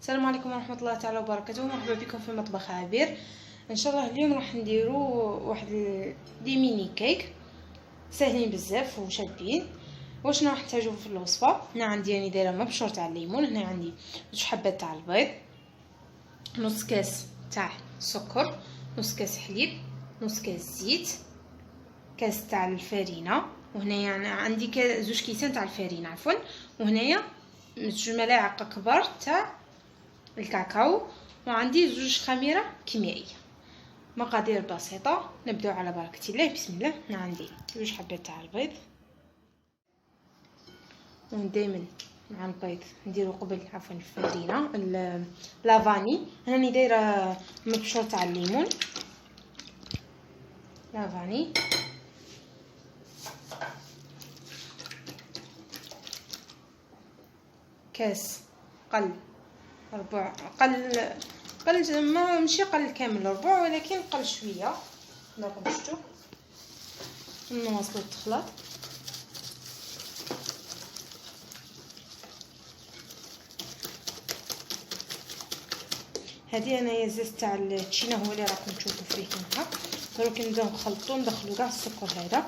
السلام عليكم ورحمه الله تعالى وبركاته. مرحبا بكم في مطبخ عبير. ان شاء الله اليوم راح نديرو واحد دي ميني كيك ساهلين بزاف وشابين. واش راح نحتاجو في الوصفه؟ هنا عندي راني دايره مبشور تاع الليمون، هنا عندي 2 حبات تاع البيض، نص كاس تاع السكر، نص كاس حليب، نص كاس زيت، كاس تاع الفارينه، وهنايا يعني عندي 2 كيسان تاع الفارينه عفوا، وهنايا 2 ملاعق كبار تاع الكاكاو، وعندي 2 خميره كيميائيه. مقادير بسيطه، نبداو على بركه الله. بسم الله. هنا عندي 2 حبات تاع البيض، ودائما مع البيض نديرو قبل عفوا الفارينه لافاني. هنا دايره مبشور تاع الليمون لافاني، كاس قل ربع، قل ما ماشي قل كامل ربع، ولكن قل شويه. راكم شفتوا نواصلوا التخلاط. هذه انايا الزيت تاع التشينا هو اللي راكم تشوفوا فيه هنا. دروك نبداو نخلطوا ندخلوا كاع السكر هذا،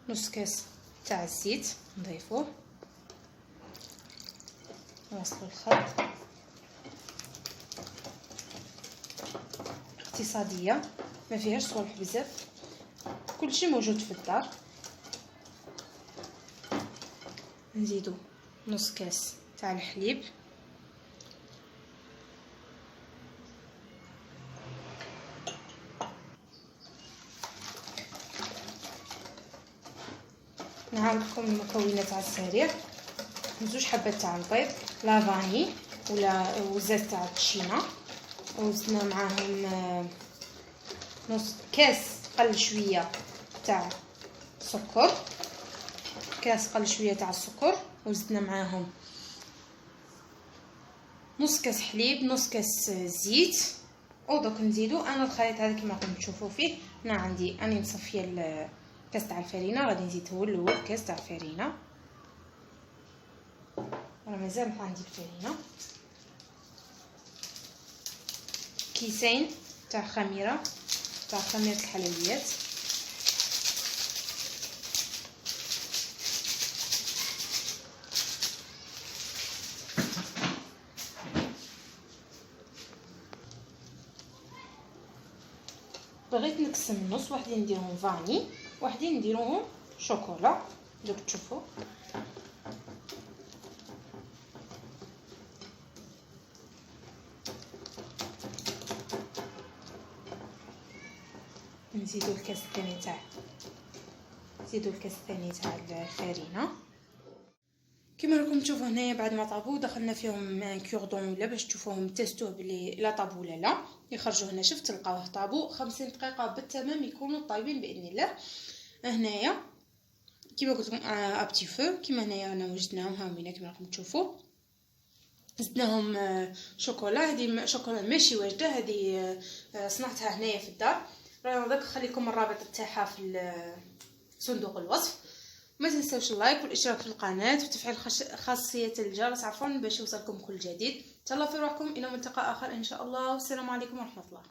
نص كاس تاع الزيت نضيفوه، نواصلوا الخلط. اقتصاديه ما فيهاش صوالح بزاف، كلشي موجود في الدار. نزيدو نص كاس تاع الحليب، نعاودكم المكونات على السريع. 2 حبات تاع البيض، لافاني ولا وزيت تاع التشينا، وزدنا معاهم نص كاس قل شويه تاع سكر، كاس قل شويه تاع السكر، وزدنا معاهم نص كاس حليب، نص كاس زيت. ودوك نزيدو انا الخليط هذا كما راكم تشوفوا فيه. هنا عندي اني مصفيه الكاس تاع الفارينه، غادي نزيد هو الاول كاس تاع الفارينه، راه مازال عندي الفارينه، كيسين تاع خميره الحلويات، بغيت نقسم النص، وحدين نديرهم فاني، وحدين نديروهم شوكولا. دوك تشوفوا نزيدو الكاس الثاني تاع الفارينه. كما راكم تشوفوا هنايا بعد ما طابوا دخلنا فيهم كوردون ولا باش تشوفوهم تيستوه بلي لا طابوا ولا لا. يخرجوا هنا شفت تلقاوه طابوا 50 دقيقه بالتمام يكونوا طايبين باذن الله. هنايا كما قلت لكم ابتي فو، كما هنايا انا وجدناهم هاهما كما راكم تشوفوا. زدناهم شوكولا، هذه شوكولا ماشي واجده، هذه صنعتها هنايا في الدار. رانا درك نخليكم الرابط تاعها في صندوق الوصف. ما تنساوش اللايك والاشتراك في القناه وتفعيل خاصيه الجرس عفوا باش يوصلكم كل جديد. تهلاو في روحكم، الى ملتقى اخر ان شاء الله، والسلام عليكم ورحمه الله.